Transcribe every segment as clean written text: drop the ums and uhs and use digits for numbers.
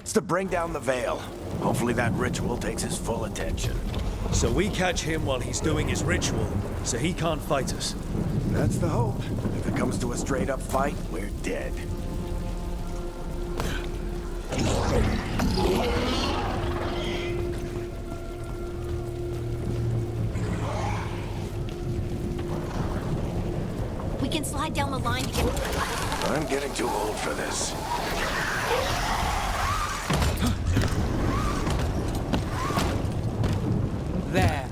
It's to bring down the Veil. Hopefully that ritual takes his full attention. So we catch him while he's doing his ritual, so he can't fight us. That's the hope. If it comes to a straight-up fight, we're dead. We can slide down the line to get... I'm getting too old for this. There.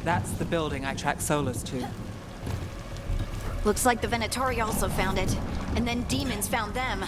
That's the building I track Solus to. Looks like the Venatori also found it. And then demons found them.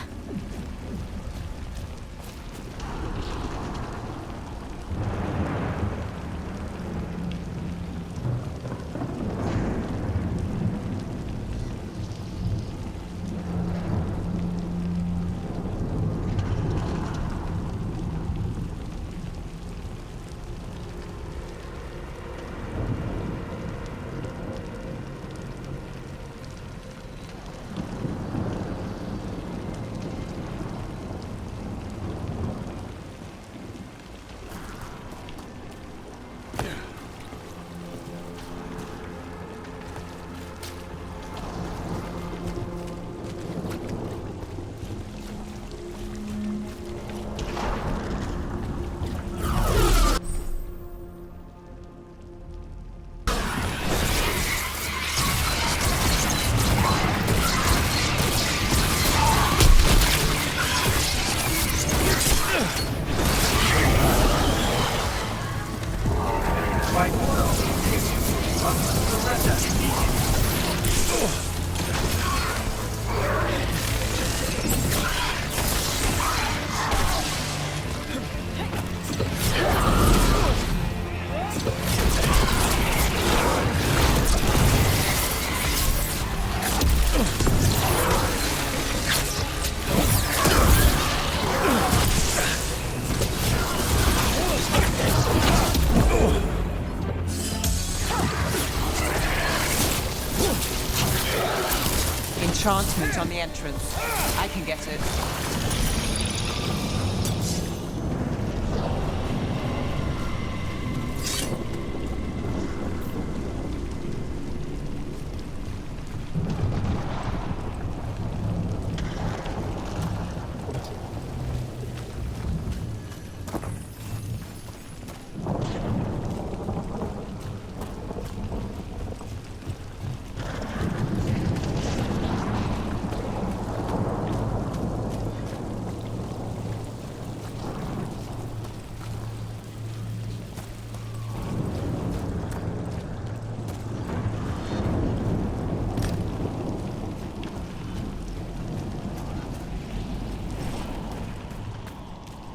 Enchantment on the entrance. I can get it.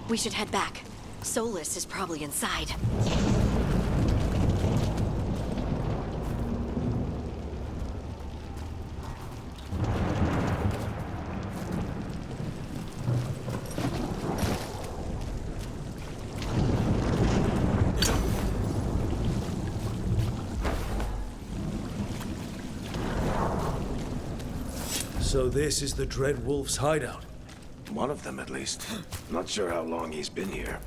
We should head back. Solus is probably inside. So this is the Dread Wolf's hideout. One of them, at least. Not sure how long he's been here.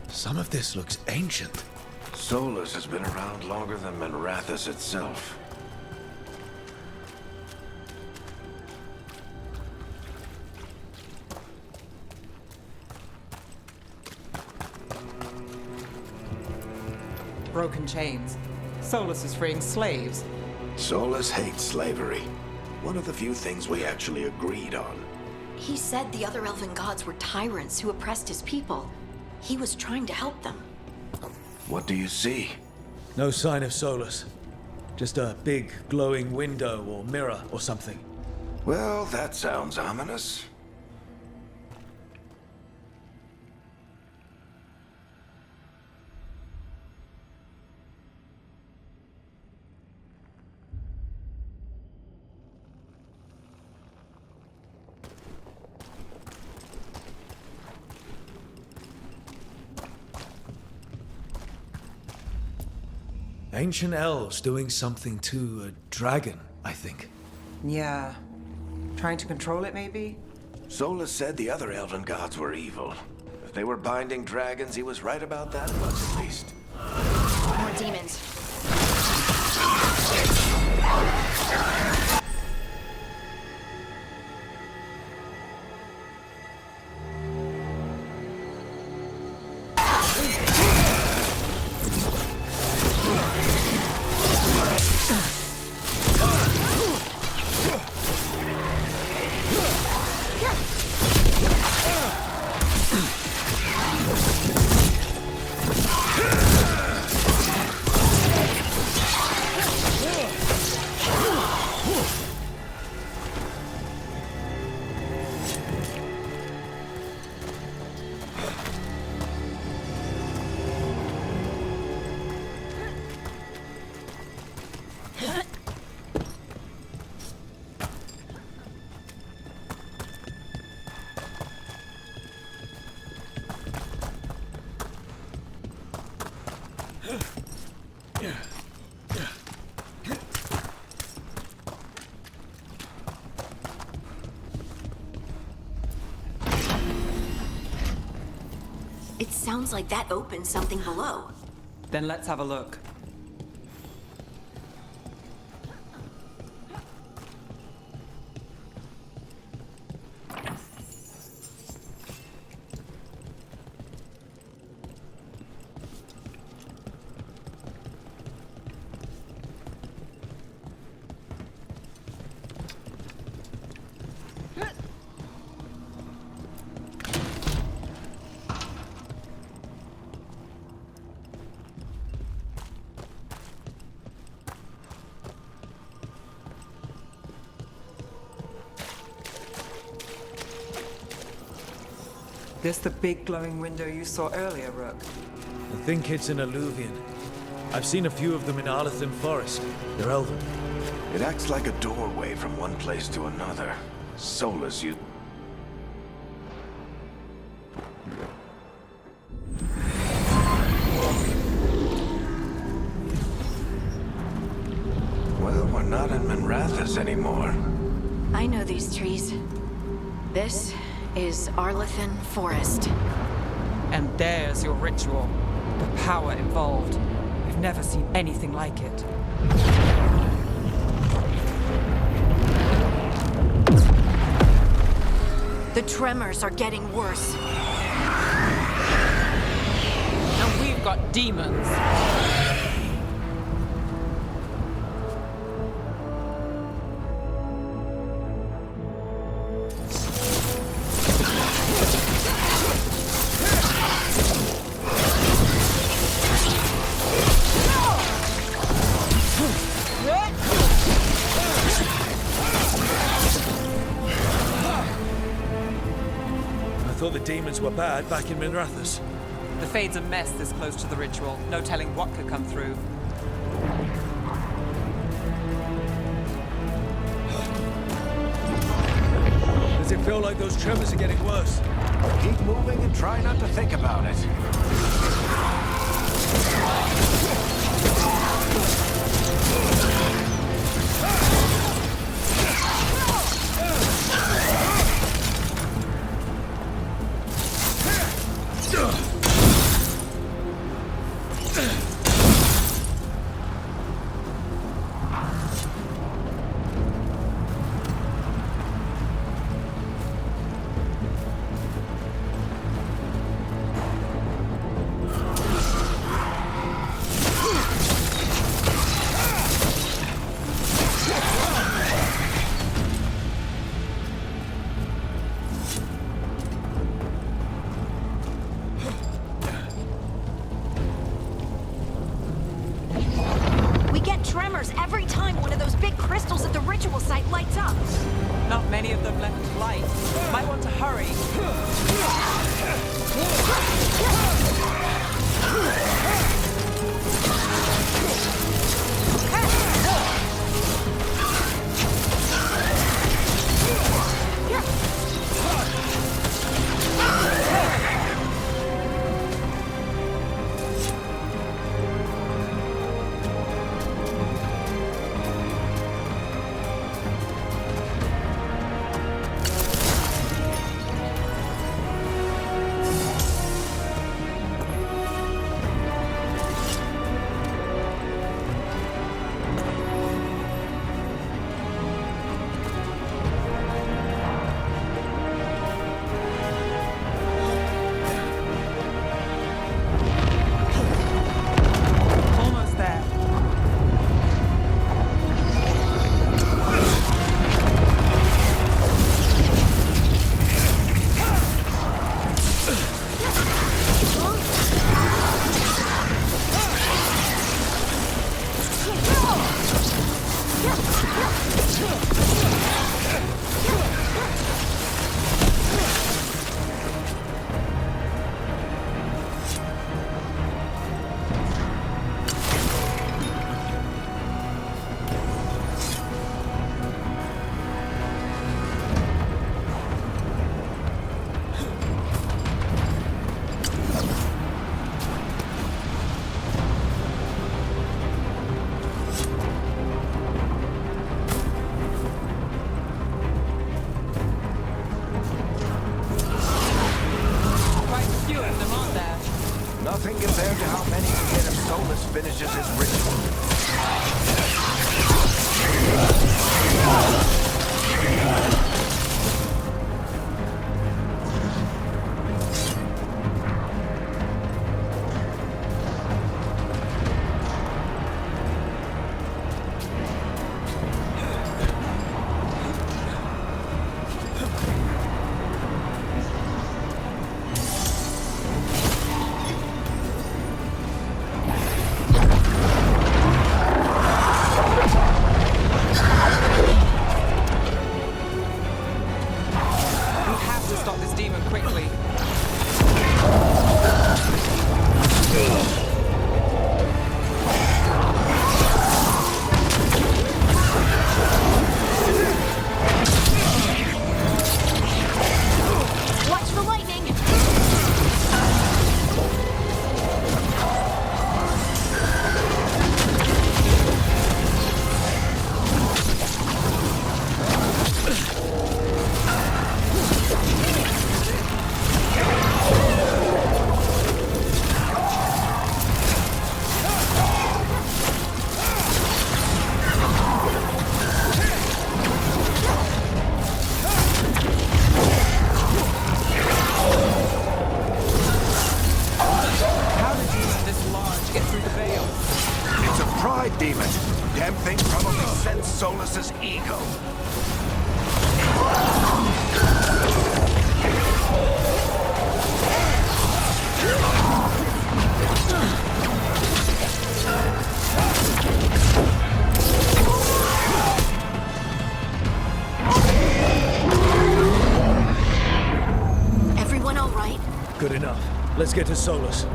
Some of this looks ancient. Solus has been around longer than Minrathous itself. Broken chains. Solus is freeing slaves. Solus hates slavery. One of the few things we actually agreed on. He said the other elven gods were tyrants who oppressed his people. He was trying to help them. What do you see? No sign of Solus. Just a big glowing window or mirror or something. Well, that sounds ominous. Ancient elves doing something to a dragon, I think. Yeah. Trying to control it, maybe? Solus said the other elven gods were evil. they were binding dragons, he was right about that much at least. More demons. It sounds like that opened something below. Then let's have a look. This the big glowing window you saw earlier, Rook? I think it's an Illuvian. I've seen a few of them in Arlathan Forest. They're elven. It acts like a doorway from one place to another. Solus, you... Well, we're not in Minrathous anymore. I know these trees. This is Arlathan Forest. And there's your ritual. The power involved. We've never seen anything like it. The tremors are getting worse. And we've got demons. I thought the demons were bad back in Minrathous. The Fade's a mess this close to the ritual. No telling what could come through. Does it feel like those tremors are getting worse? Keep moving and try not to think about it. Tremors every time one of those big crystals at the ritual site lights up. Not many of them left to light. Might want to hurry. finishes his ritual. We have to stop this demon quickly. Watch the lightning! How did demon this large get through the veil? It's a pride demon. Damn thing probably sensed Solus's ego. Everyone all right? Good enough. Let's get to Solus.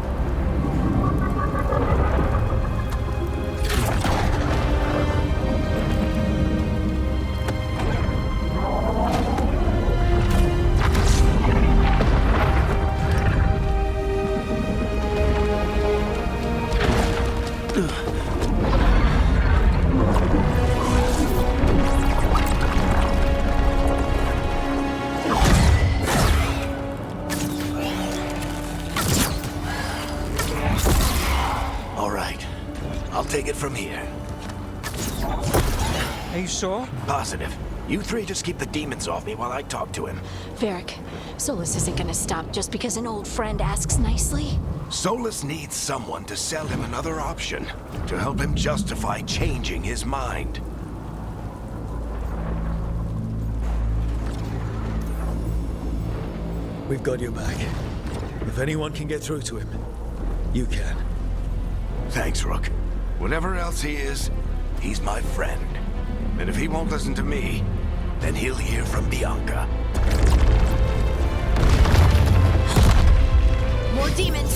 All right. I'll take it from here. Are you sure? Positive. You three just keep the demons off me while I talk to him. Varric, Solus isn't gonna stop just because an old friend asks nicely. Solus needs someone to sell him another option, to help him justify changing his mind. We've got your back. If anyone can get through to him, you can. Thanks, Rook. Whatever else he is, he's my friend. And if he won't listen to me, then he'll hear from Bianca. More demons!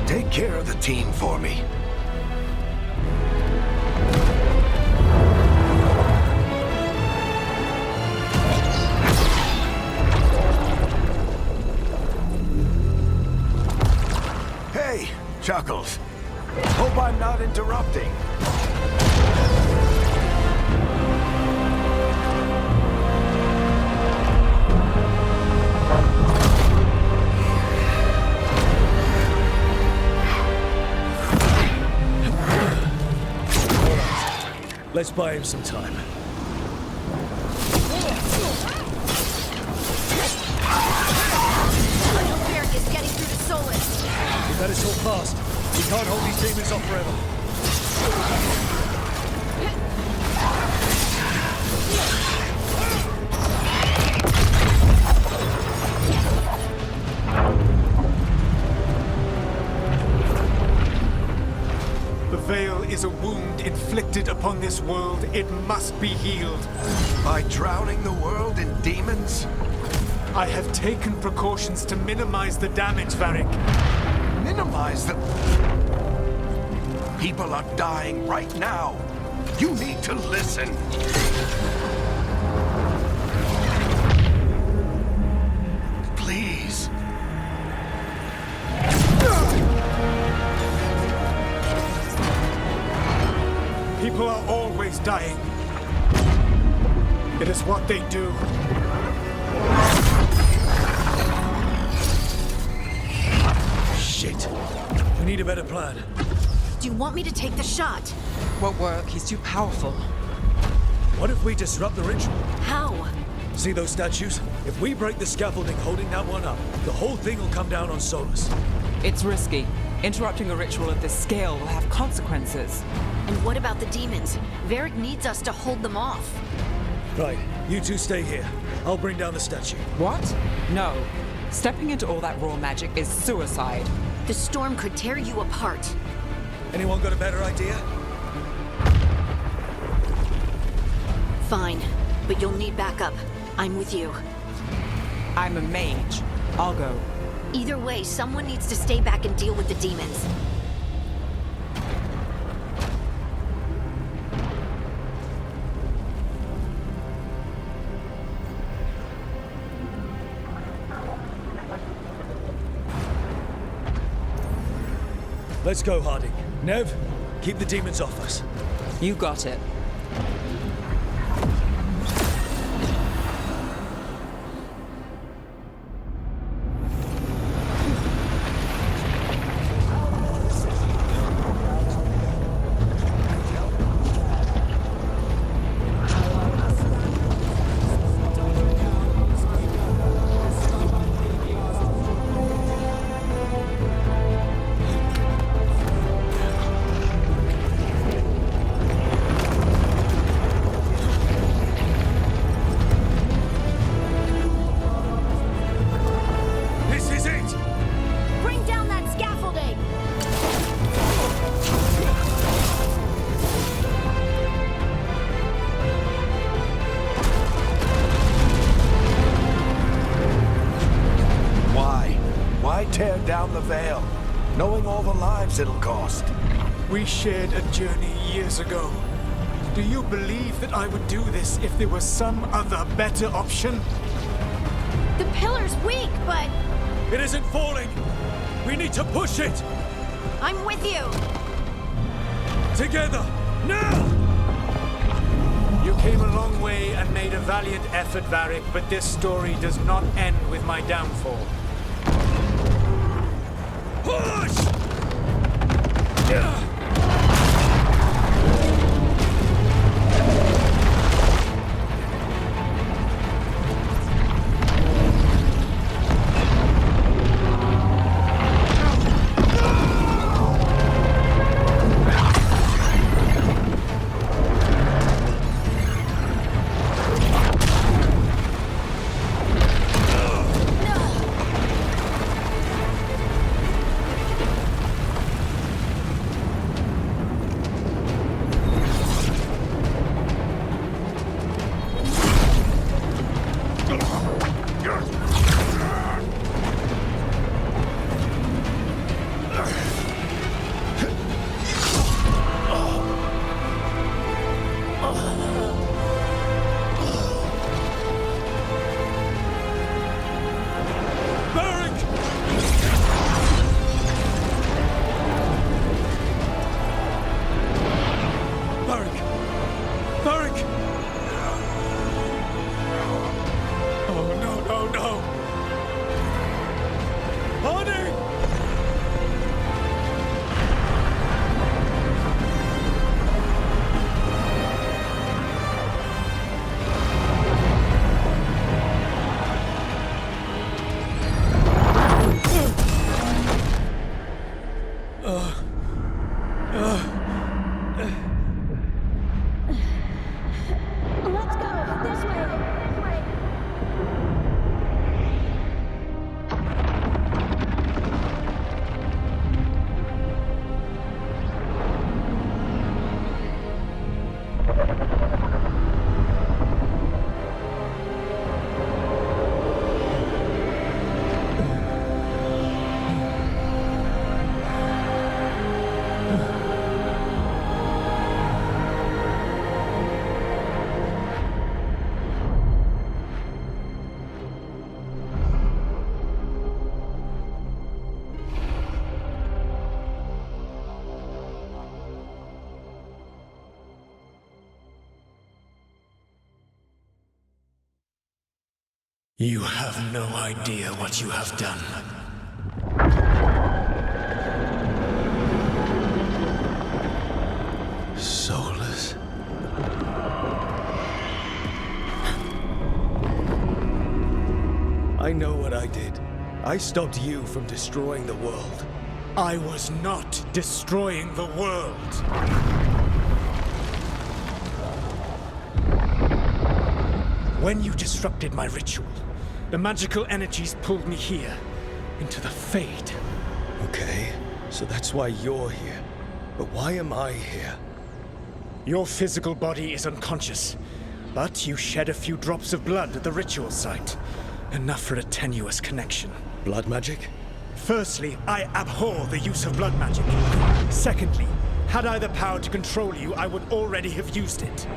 Take care of the team for me. Hey, Chuckles. Hope I'm not interrupting. Let's buy him some time. I know Varric is getting through to Solus. We better talk fast. We can't hold these demons off forever. The veil is a wound inflicted upon this world. It must be healed. By drowning the world in demons? I have taken precautions to minimize the damage, Varric. Minimize the... People are dying right now. You need to listen. Please. People are always dying. It is what they do. Shit. We need a better plan. Do you want me to take the shot? Won't work, he's too powerful. What if we disrupt the ritual? How? See those statues? If we break the scaffolding holding that one up, the whole thing will come down on Solus. It's risky. Interrupting a ritual of this scale will have consequences. And what about the demons? Varric needs us to hold them off. Right, you two stay here. I'll bring down the statue. What? No. Stepping into all that raw magic is suicide. The storm could tear you apart. Anyone got a better idea? Fine, but you'll need backup. I'm with you. I'm a mage. I'll go. Either way, someone needs to stay back and deal with the demons. Let's go, Harding. Nev, keep the demons off us. You got it. Tear down the veil, knowing all the lives it'll cost. We shared a journey years ago. Do you believe that I would do this if there was some other better option? The pillar's weak, but It isn't falling! We need to push it! I'm with you. Together! Now! You came a long way and made a valiant effort, Varric, but this story does not end with my downfall. Push! Let's go this way. You have no idea what you have done. I know what I did. I stopped you from destroying the world. I was not destroying the world. When you disrupted my ritual, the magical energies pulled me here, into the Fade. Okay, so that's why you're here. But why am I here? Your physical body is unconscious, but you shed a few drops of blood at the ritual site. Enough for a tenuous connection. Blood magic? Firstly, I abhor the use of blood magic. Secondly, had I the power to control you, I would already have used it.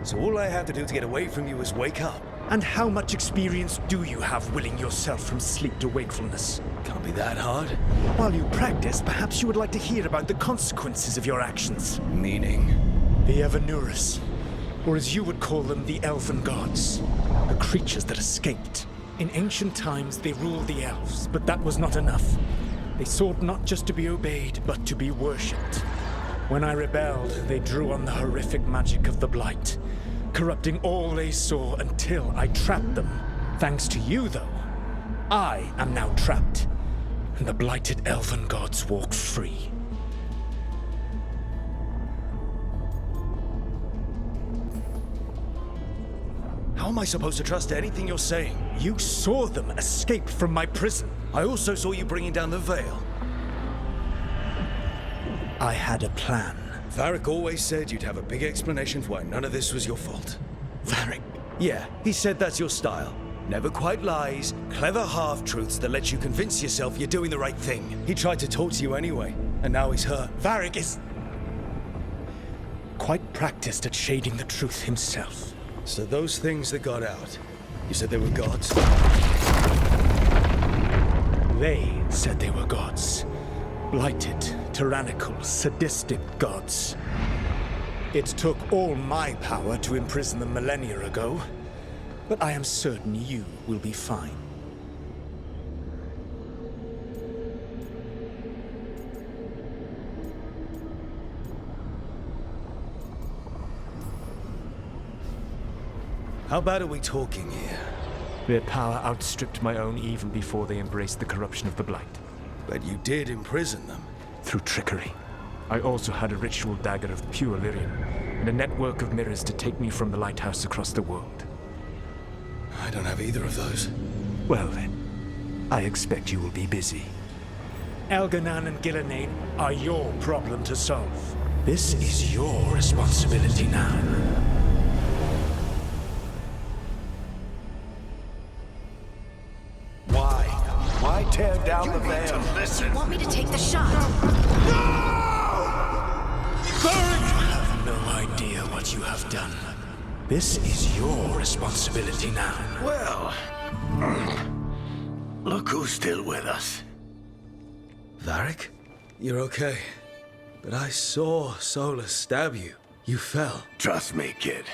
So all I have to do to get away from you is wake up? And how much experience do you have willing yourself from sleep to wakefulness? Can't be that hard. While you practice, perhaps you would like to hear about the consequences of your actions. Meaning? The Evanurus, or as you would call them, the Elven Gods. The creatures that escaped. In ancient times, they ruled the elves, but that was not enough. They sought not just to be obeyed, but to be worshipped. When I rebelled, they drew on the horrific magic of the Blight, corrupting all they saw until I trapped them. Thanks to you, though, I am now trapped, and the blighted Elven Gods walk free. How am I supposed to trust anything you're saying? You saw them escape from my prison. I also saw you bringing down the veil. I had a plan. Varric always said you'd have a big explanation for why none of this was your fault. Varric, Yeah, he said that's your style. Never quite lies, clever half-truths that let you convince yourself you're doing the right thing. He tried to talk to you anyway, and now he's hurt. Varric is quite practiced at shading the truth himself. So those things that got out, you said they were gods? They said they were gods. Blighted, tyrannical, sadistic gods. It took all my power to imprison them millennia ago, but I am certain you will be fine. How bad are we talking here? Their power outstripped my own even before they embraced the corruption of the Blight. But you did imprison them. Through trickery. I also had a ritual dagger of pure lyrium, and a network of mirrors to take me from the lighthouse across the world. I don't have either of those. Well then, I expect you will be busy. Elganan and Gillenane are your problem to solve. This is your responsibility now. Why tear down the veil? You want me to take the shot? You have no idea what you have done. This is your responsibility now. Well, look who's still with us. Varric? You're okay. But I saw Solus stab you. You fell. Trust me, kid.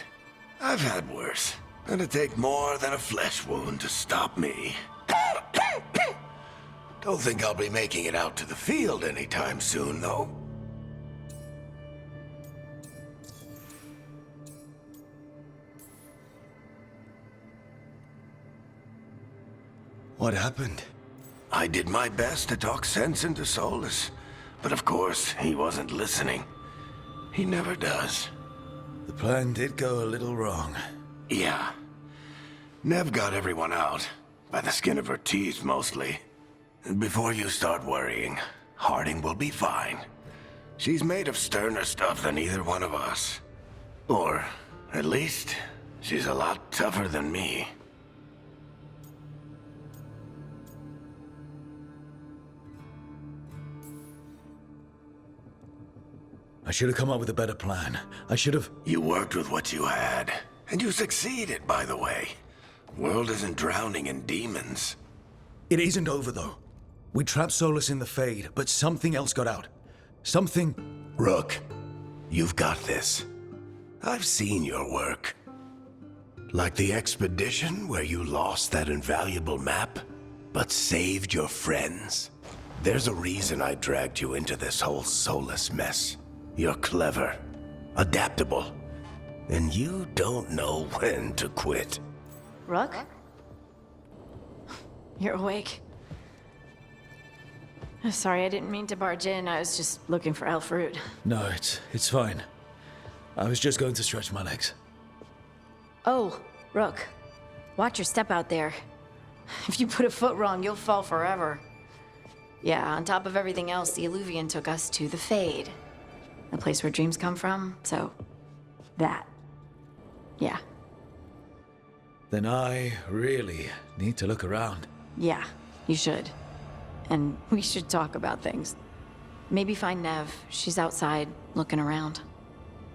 I've had worse. It'd take more than a flesh wound to stop me. Don't think I'll be making it out to the field anytime soon, though. What happened? I did my best to talk sense into Solus, but of course, he wasn't listening. He never does. The plan did go a little wrong. Yeah. Nev got everyone out, by the skin of her teeth mostly. Before you start worrying, Harding will be fine. She's made of sterner stuff than either one of us. Or, at least, she's a lot tougher than me. I should have come up with a better plan. I should have... You worked with what you had, and you succeeded, by the way. World isn't drowning in demons. It isn't over, though. We trapped Solus in the Fade, but something else got out. Something... Rook, you've got this. I've seen your work. Like the expedition where you lost that invaluable map, but saved your friends? There's a reason I dragged you into this whole Solus mess. You're clever, adaptable, and you don't know when to quit. Rook? You're awake. Sorry, I didn't mean to barge in. I was just looking for Elfroot. No, it's fine. I was just going to stretch my legs. Oh, Rook. Watch your step out there. If you put a foot wrong, you'll fall forever. Yeah, on top of everything else, the Illuvian took us to the Fade. The place where dreams come from, so... that. Yeah. Then I really need to look around. Yeah, you should. And we should talk about things. Maybe find Nev. She's outside, looking around.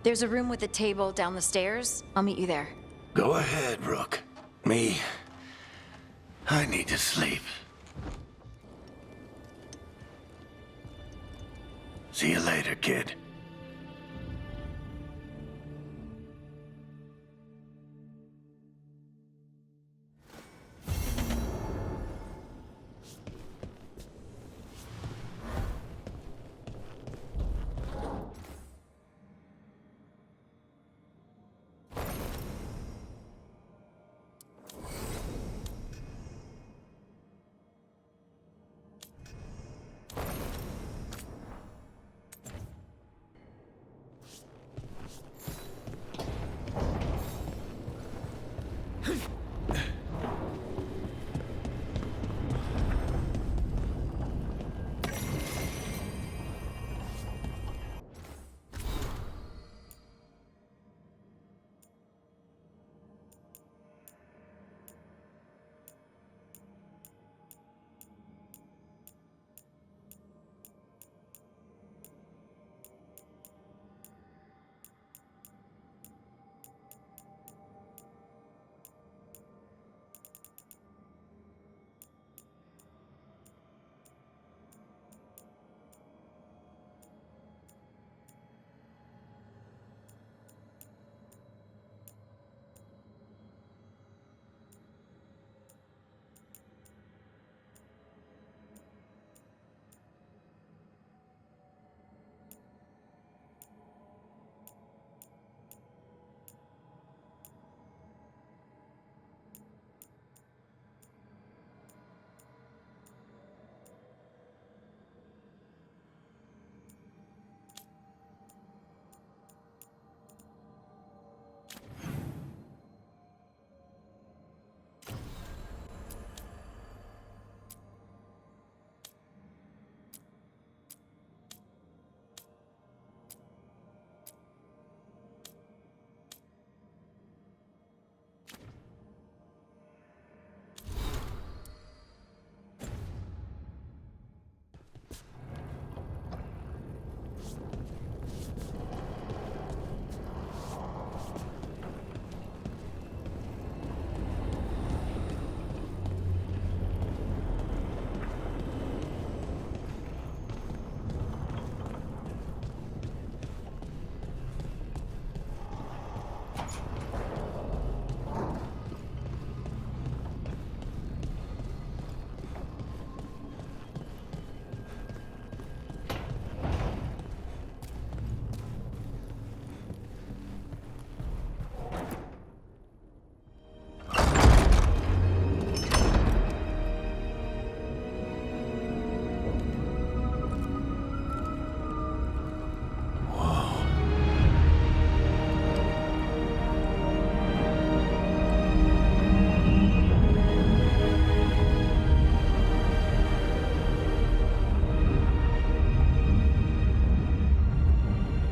There's a room with a table down the stairs. I'll meet you there. Go ahead, Rook. Me, I need to sleep. See you later, kid.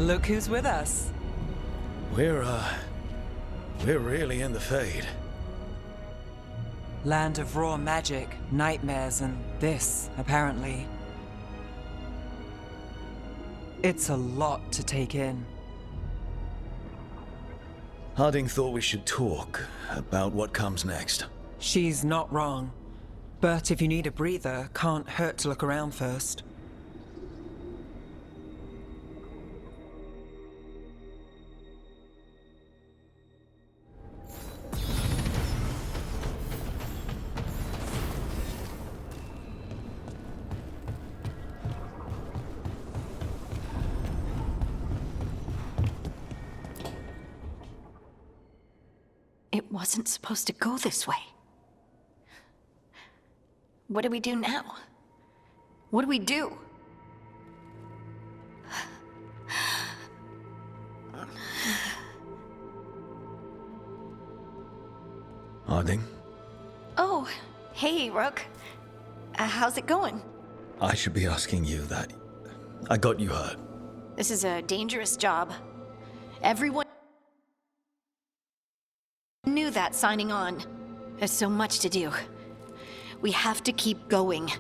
Look who's with us. We're really in the Fade. Land of raw magic, nightmares, and this, apparently. It's a lot to take in. Harding thought we should talk about what comes next. She's not wrong. But if you need a breather, can't hurt to look around first. It wasn't supposed to go this way. What do we do now? What do we do? Harding, Oh, hey, Rook. How's it going? I should be asking you that. I got you hurt. This is a dangerous job. Everyone knew that signing on. There's so much to do. We have to keep going.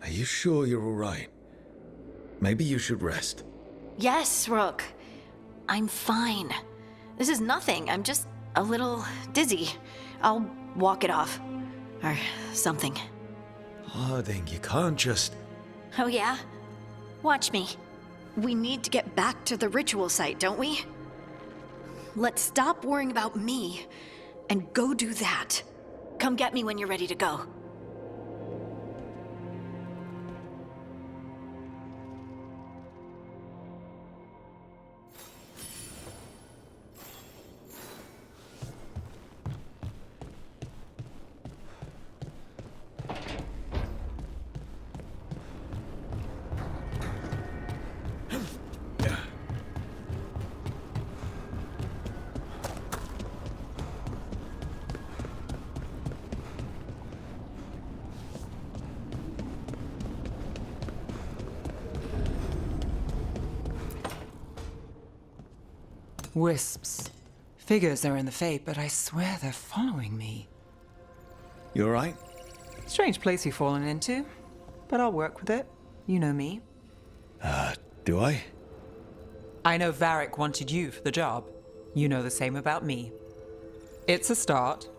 Are you sure you're all right? Maybe you should rest. Yes, Rook. I'm fine. This is nothing. I'm just a little dizzy. I'll walk it off. Or something. Harding, you can't just... Oh, yeah? Watch me. We need to get back to the ritual site, don't we? Let's stop worrying about me and go do that. Come get me when you're ready to go. Wisps. Figures are in the Fate, but I swear they're following me. You all right? Strange place you've fallen into, but I'll work with it. You know me. Do I? I know Varric wanted you for the job. You know the same about me. It's a start.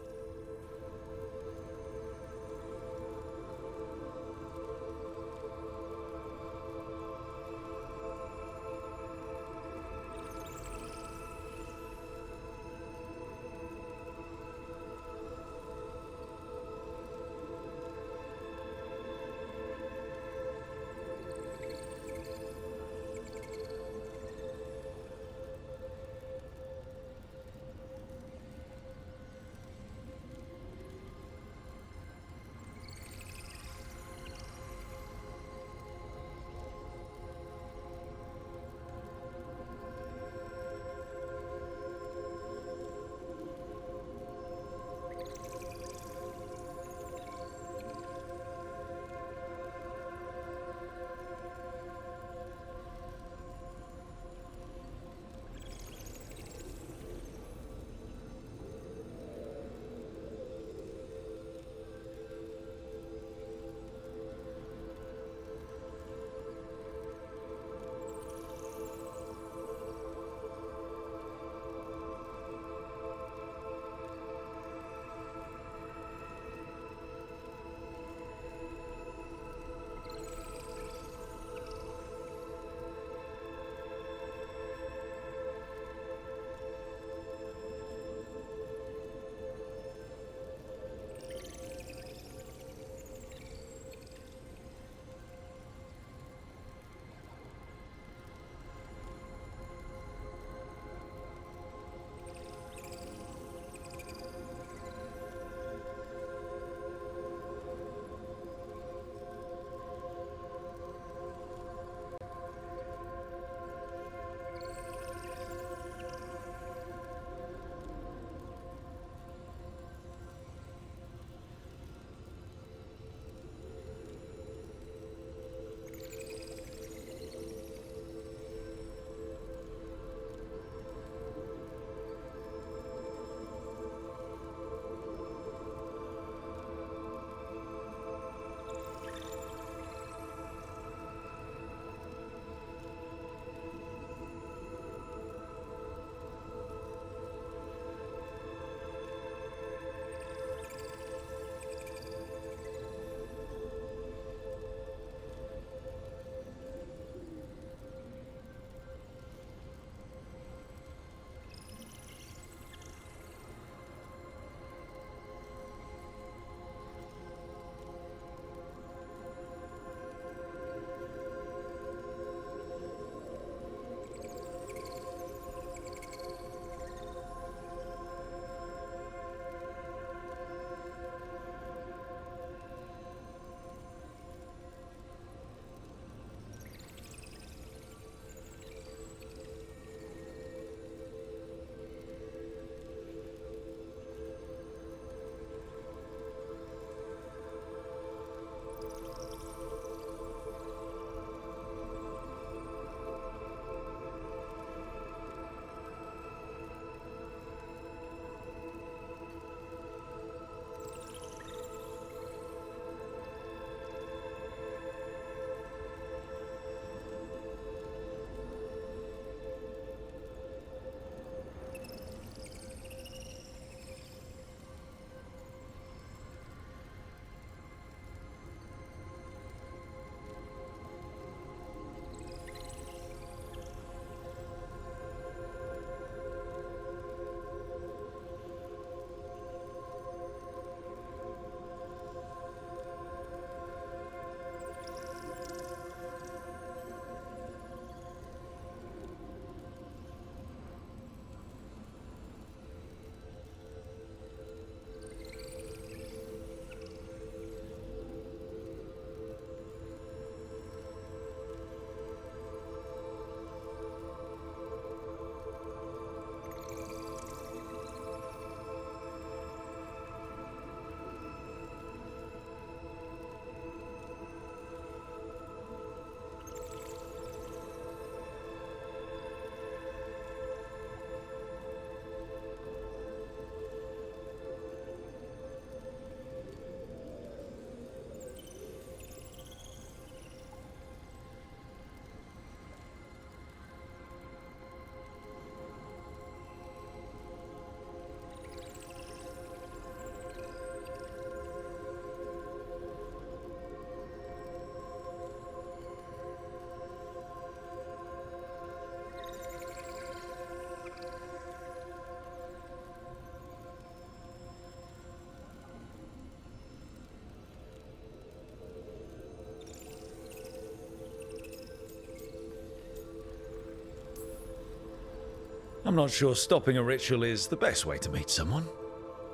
I'm not sure stopping a ritual is the best way to meet someone.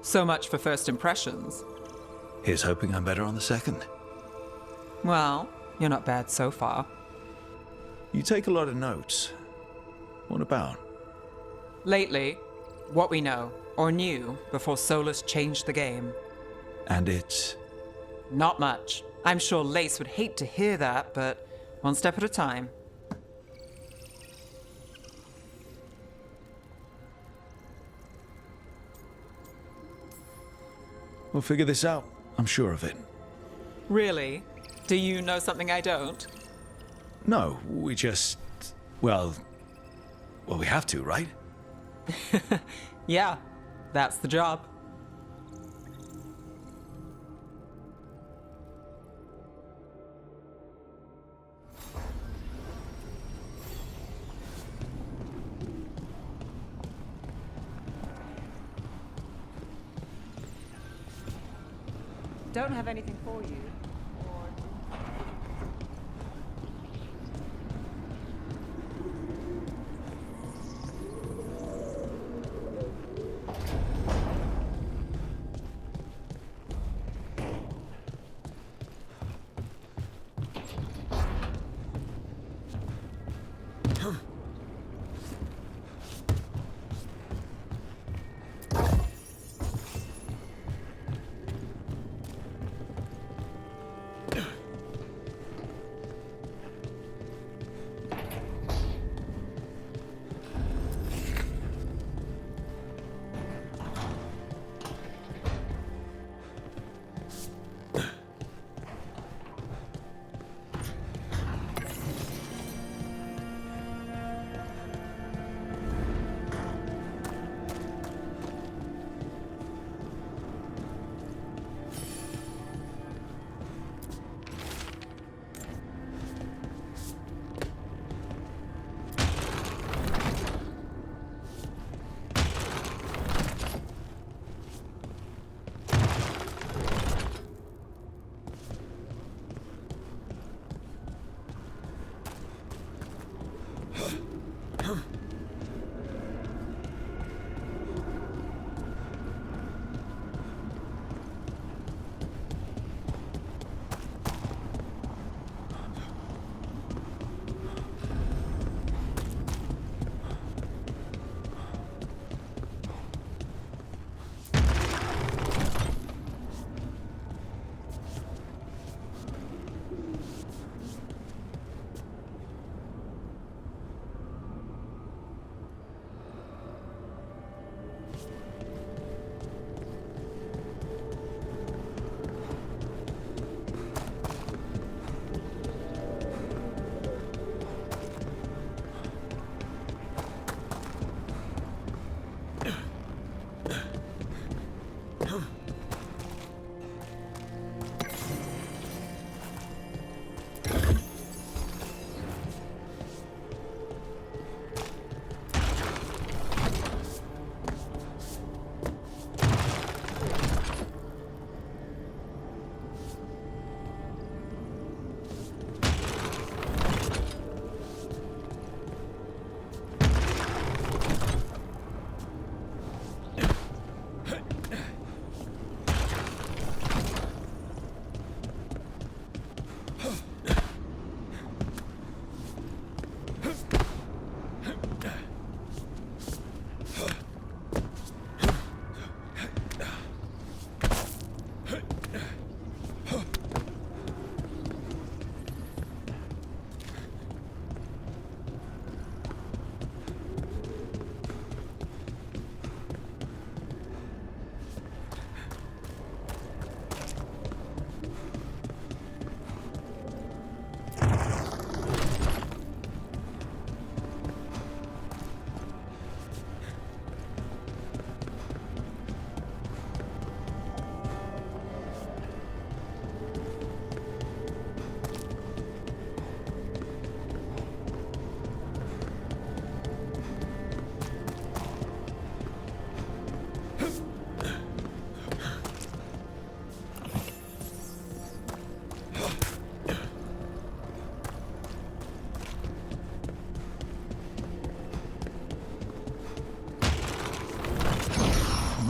So much for first impressions. Here's hoping I'm better on the second. Well, you're not bad so far. You take a lot of notes. What about? Lately, what we know, or knew, before Solus changed the game. And it's... Not much. I'm sure Lace would hate to hear that, but one step at a time. We'll figure this out. I'm sure of it. Really? Do you know something I don't? No, we just... Well, we have to, right? Yeah, that's the job. Don't have anything for you.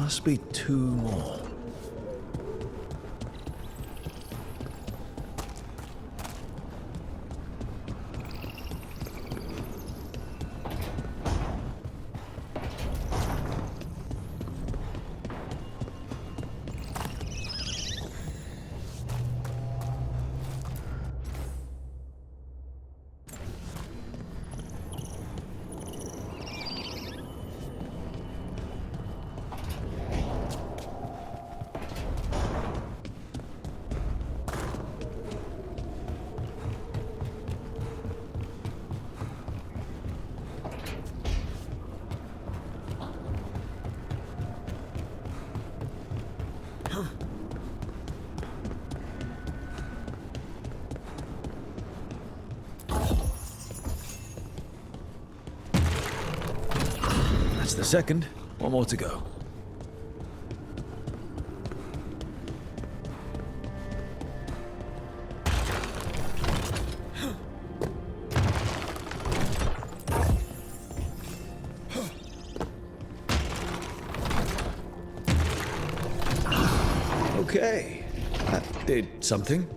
Must be 2 more. That's the second. 1 more to go. Okay, that did something.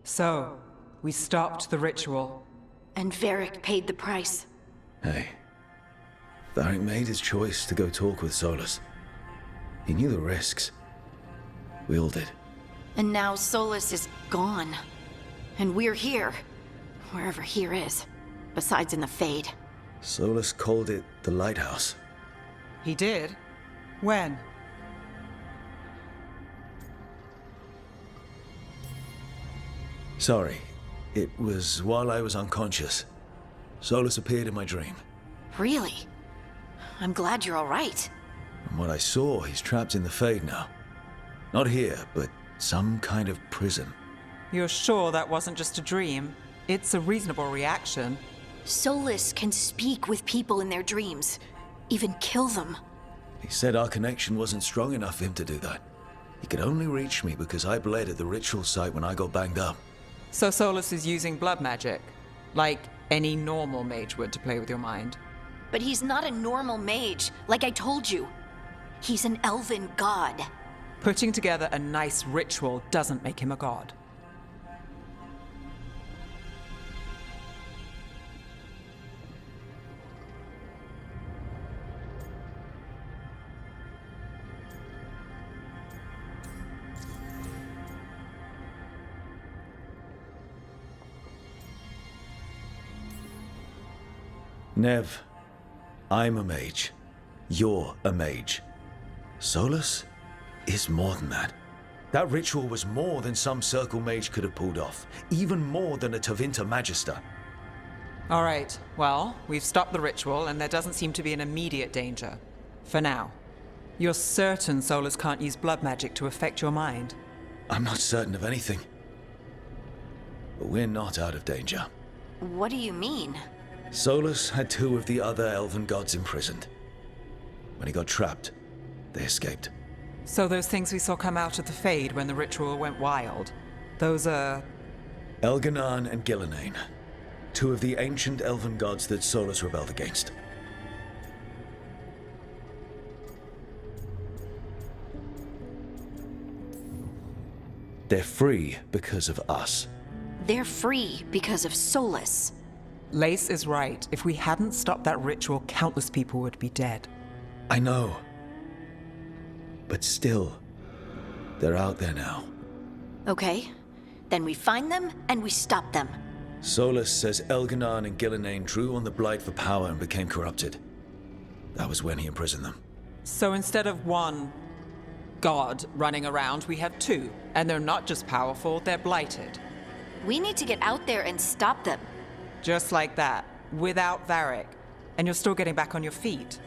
So, we stopped the ritual. And Varric paid the price. Hey, Varric made his choice to go talk with Solus. He knew the risks. We all did. And now Solus is gone. And we're here. Wherever here is. Besides in the Fade. Solus called it the Lighthouse. He did? When? Sorry. It was while I was unconscious. Solus appeared in my dream. Really? I'm glad you're all right. From what I saw, he's trapped in the Fade now. Not here, but some kind of prison. You're sure that wasn't just a dream? It's a reasonable reaction. Solus can speak with people in their dreams. Even kill them. He said our connection wasn't strong enough for him to do that. He could only reach me because I bled at the ritual site when I got banged up. So Solus is using blood magic, like any normal mage would to play with your mind. But he's not a normal mage, like I told you. He's an elven god. Putting together a nice ritual doesn't make him a god. Nev, I'm a mage. You're a mage. Solus is more than that. That ritual was more than some circle mage could have pulled off. Even more than a Tevinter Magister. All right, well, we've stopped the ritual and there doesn't seem to be an immediate danger. For now. You're certain Solus can't use blood magic to affect your mind? I'm not certain of anything. But we're not out of danger. What do you mean? Solus had 2 of the other elven gods imprisoned. When he got trapped, they escaped. So those things we saw come out of the Fade when the ritual went wild, those are... Elganan and Gillenane. 2 of the ancient elven gods that Solus rebelled against. They're free because of us. They're free because of Solus. Lace is right. If we hadn't stopped that ritual, countless people would be dead. I know. But still, they're out there now. Okay, then we find them and we stop them. Solus says Elganan and Gillenane drew on the Blight for power and became corrupted. That was when he imprisoned them. So instead of one god running around, we have 2. And they're not just powerful, they're blighted. We need to get out there and stop them. Just like that, without Varric. And you're still getting back on your feet.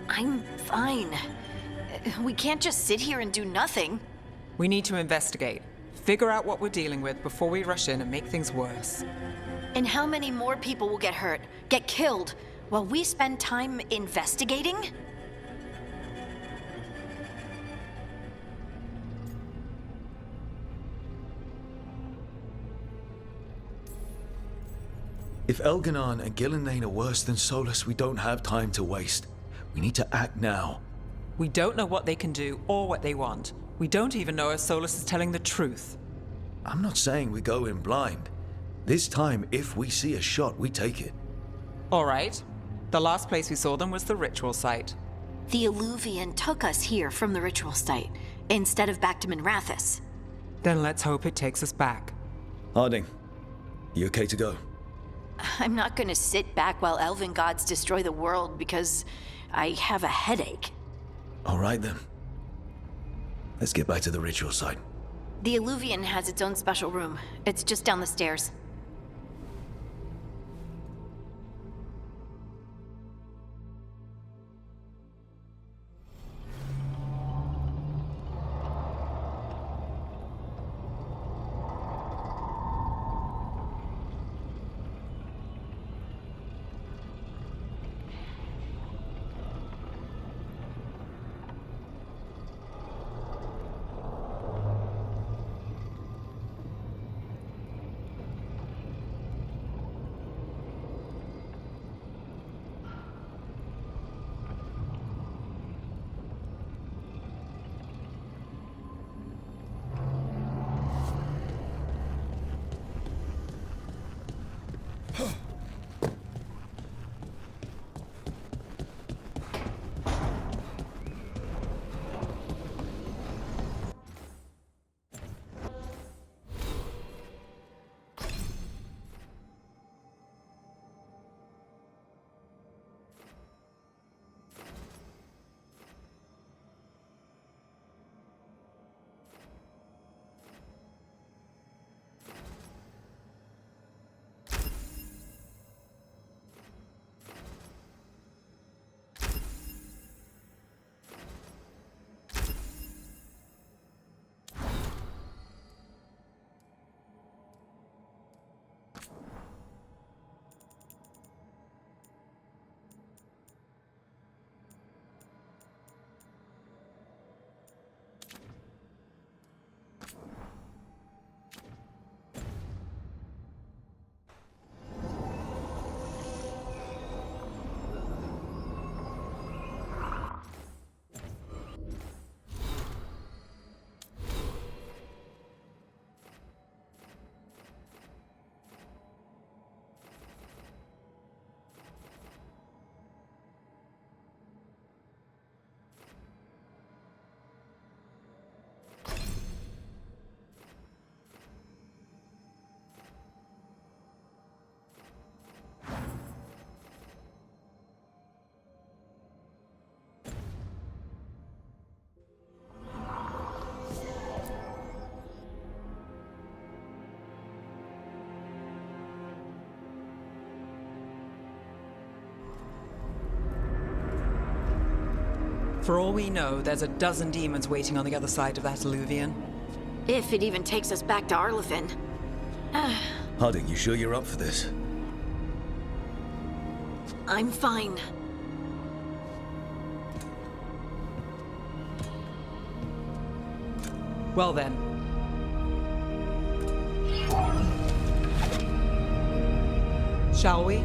I'm fine. We can't just sit here and do nothing. We need to investigate. Figure out what we're dealing with before we rush in and make things worse. And how many more people will get hurt, get killed, while we spend time investigating? If Elganan and Gillenane are worse than Solus, we don't have time to waste. We need to act now. We don't know what they can do or what they want. We don't even know if Solus is telling the truth. I'm not saying we go in blind. This time, if we see a shot, we take it. All right. The last place we saw them was the ritual site. The Illuvian took us here from the ritual site, instead of back to Minrathous. Then let's hope it takes us back. Harding, you okay to go? I'm not gonna sit back while elven gods destroy the world because I have a headache. All right then. Let's get back to the ritual site. The Illuvian has its own special room. It's just down the stairs. For all we know, there's a dozen demons waiting on the other side of that Eluvian. If it even takes us back to Arlithin. Harding, you sure you're up for this? I'm fine. Well then. Shall we?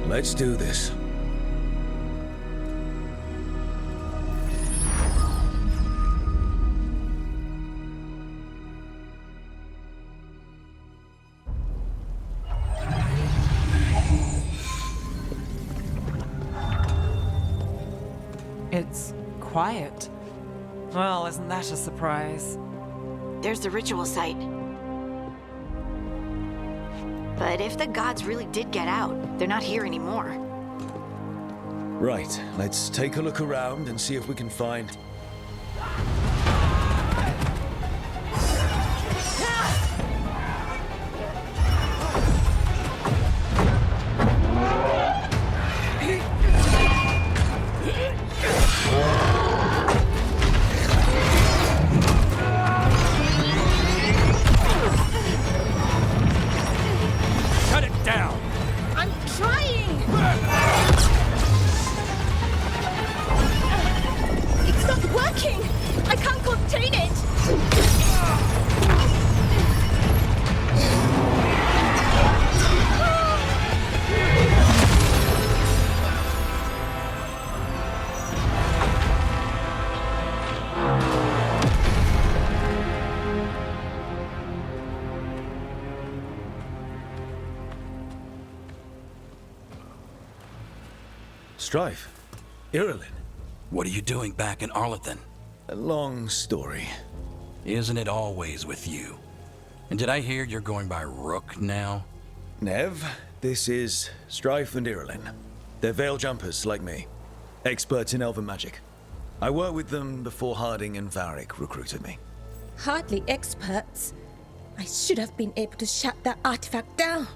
Let's do this. It's quiet. Well, isn't that a surprise? There's the ritual site. But if the gods really did get out, they're not here anymore. Right, let's take a look around and see if we can find... Shut it down! I'm trying! It's not working! I can't contain it! Strife. Irulan. What are you doing back in Arlithin? A long story. Isn't it always with you? And did I hear you're going by Rook now? Nev, this is Strife and Irulan. They're veil jumpers like me. Experts in elven magic. I worked with them before Harding and Varric recruited me. Hardly experts. I should have been able to shut that artifact down.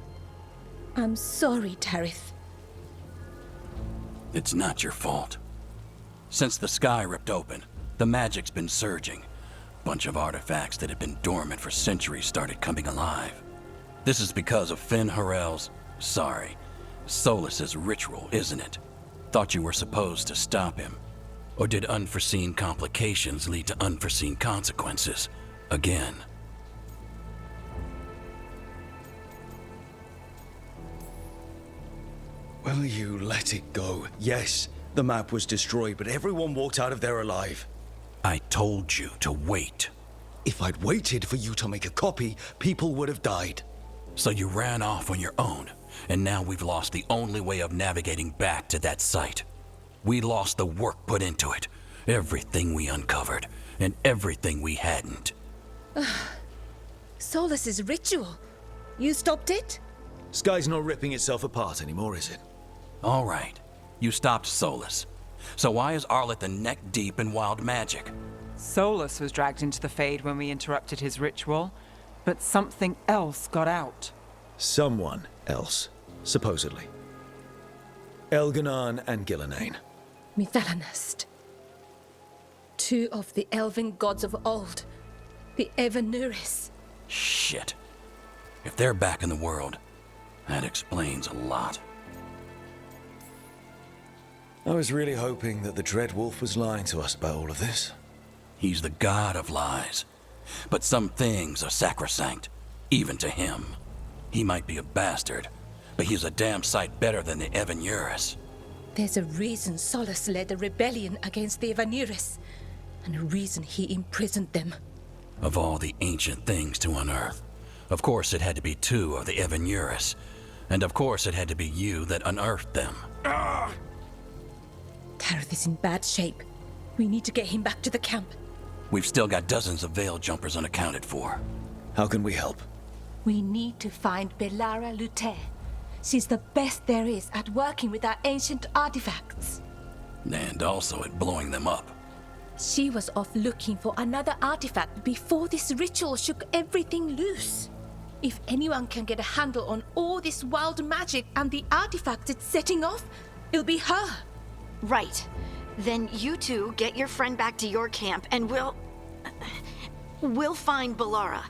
I'm sorry, Tarith. It's not your fault. Since the sky ripped open, the magic's been surging. Bunch of artifacts that had been dormant for centuries started coming alive. This is because of Finn Harel's, Solas's ritual, isn't it? Thought you were supposed to stop him. Or did unforeseen complications lead to unforeseen consequences? Again. Will you let it go? Yes, the map was destroyed, but everyone walked out of there alive. I told you to wait. If I'd waited for you to make a copy, people would have died. So you ran off on your own, and now we've lost the only way of navigating back to that site. We lost the work put into it, everything we uncovered, and everything we hadn't. Solas's ritual. You stopped it? Sky's not ripping itself apart anymore, is it? All right, you stopped Solas. So why is Arlithin neck deep in wild magic? Solus was dragged into the Fade when we interrupted his ritual, but something else got out. Someone else, supposedly. Elganan and Gillenane. Mithalanast. Two of the elven gods of old. The Evanuris. Shit. If they're back in the world, that explains a lot. I was really hoping that the Dread Wolf was lying to us about all of this. He's the god of lies. But some things are sacrosanct, even to him. He might be a bastard, but he's a damn sight better than the Evanuris. There's a reason Solus led a rebellion against the Evanuris, and a reason he imprisoned them. Of all the ancient things to unearth, of course it had to be two of the Evanuris. And of course it had to be you that unearthed them. Tarith is in bad shape. We need to get him back to the camp. We've still got dozens of veil jumpers unaccounted for. How can we help? We need to find Belara Luther. She's the best there is at working with our ancient artifacts. And also at blowing them up. She was off looking for another artifact before this ritual shook everything loose. If anyone can get a handle on all this wild magic and the artifacts it's setting off, it'll be her. Right. Then you two get your friend back to your camp, and we'll find Balara.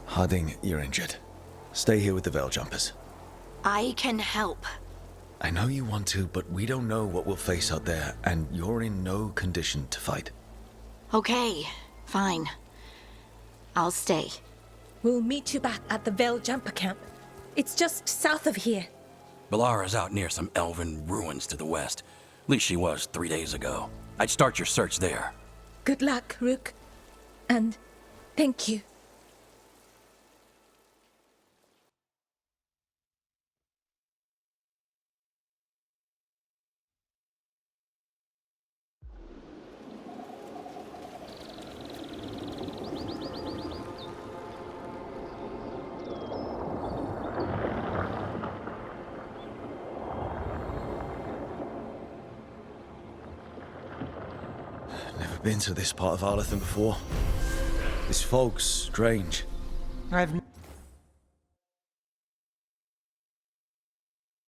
Harding, you're injured. Stay here with the Veil Jumpers. I can help. I know you want to, but we don't know what we'll face out there, and you're in no condition to fight. Okay, fine. I'll stay. We'll meet you back at the Veil Jumper camp. It's just south of here. Balara's out near some elven ruins to the west. At least she was 3 days ago. I'd start your search there. Good luck, Rook. And thank you. Never been to this part of Arlathan before. This fog's strange. I've